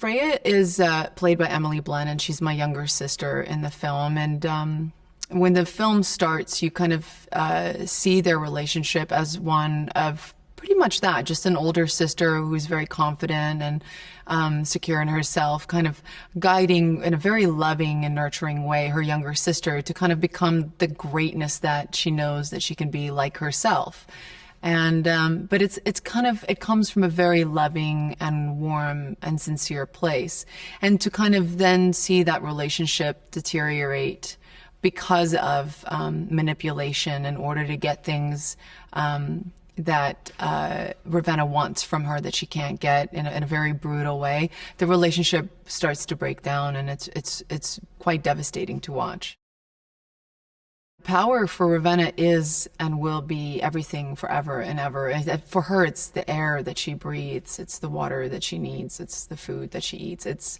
Freya is played by Emily Blunt, and she's my younger sister in the film. And when the film starts, you kind of see their relationship as one of pretty much that, just an older sister who's very confident and secure in herself, kind of guiding in a very loving and nurturing way her younger sister to kind of become the greatness that she knows that she can be like herself. And but it's kind of, it comes from a very loving and warm and sincere place, and to kind of then see that relationship deteriorate because of manipulation in order to get things that Ravenna wants from her that she can't get in a very brutal way. The relationship starts to break down, and it's quite devastating to watch. Power for Ravenna is and will be everything forever and ever. For her, it's the air that she breathes, it's the water that she needs, it's the food that she eats. It's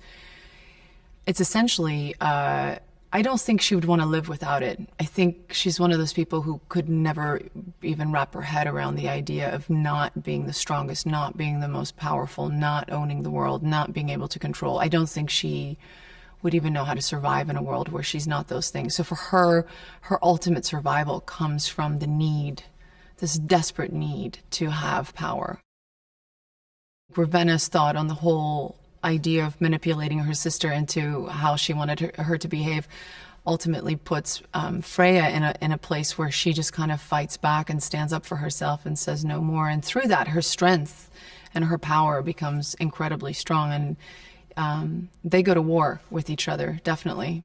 essentially, I don't think she would want to live without it. I think she's one of those people who could never even wrap her head around the idea of not being the strongest, not being the most powerful, not owning the world, not being able to control. I don't think she would even know how to survive in a world where she's not those things. So for her, her ultimate survival comes from the need, this desperate need to have power. Ravenna's thought on the whole idea of manipulating her sister into how she wanted her to behave ultimately puts Freya in a place where she just kind of fights back and stands up for herself and says no more. And through that, her strength and her power becomes incredibly strong. And they go to war with each other, definitely.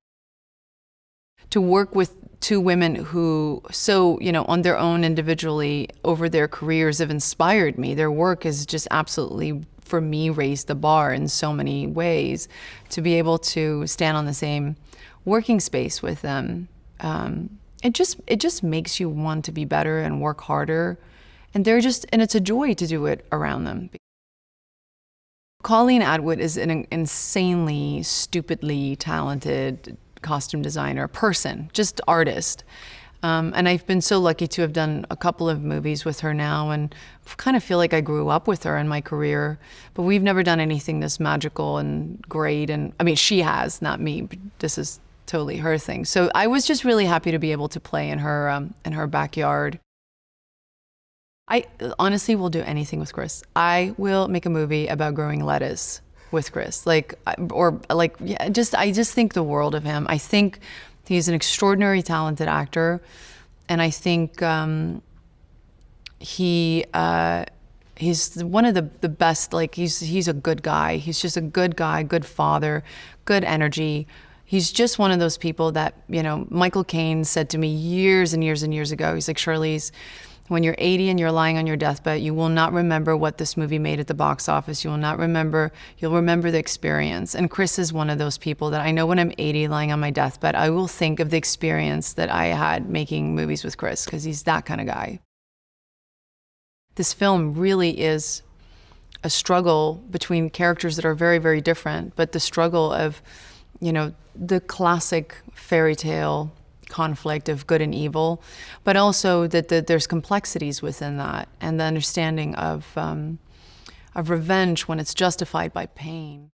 To work with two women who, so, on their own individually over their careers have inspired me. Their work has just absolutely, for me, raised the bar in so many ways. To be able to stand on the same working space with them, it just makes you want to be better and work harder. And it's a joy to do it around them. Colleen Atwood is an insanely, stupidly talented costume designer, person, just artist. And I've been so lucky to have done a couple of movies with her now, and kind of feel like I grew up with her in my career. But we've never done anything this magical and great. And I mean, she has, not me, but this is totally her thing. So I was just really happy to be able to play in her backyard. I honestly will do anything with Chris. I will make a movie about growing lettuce with Chris. I just think the world of him. I think he's an extraordinary talented actor, and I think he's one of the best. He's a good guy. He's just a good guy, good father, good energy. He's just one of those people that, Michael Caine said to me years and years and years ago. He's like, Charlize, when you're 80 and you're lying on your deathbed, you will not remember what this movie made at the box office. You'll remember the experience. And Chris is one of those people that I know when I'm 80 lying on my deathbed, I will think of the experience that I had making movies with Chris, because he's that kind of guy. This film really is a struggle between characters that are very, very different, but the struggle of, the classic fairy tale conflict of good and evil, but also that there's complexities within that, and the understanding of revenge when it's justified by pain.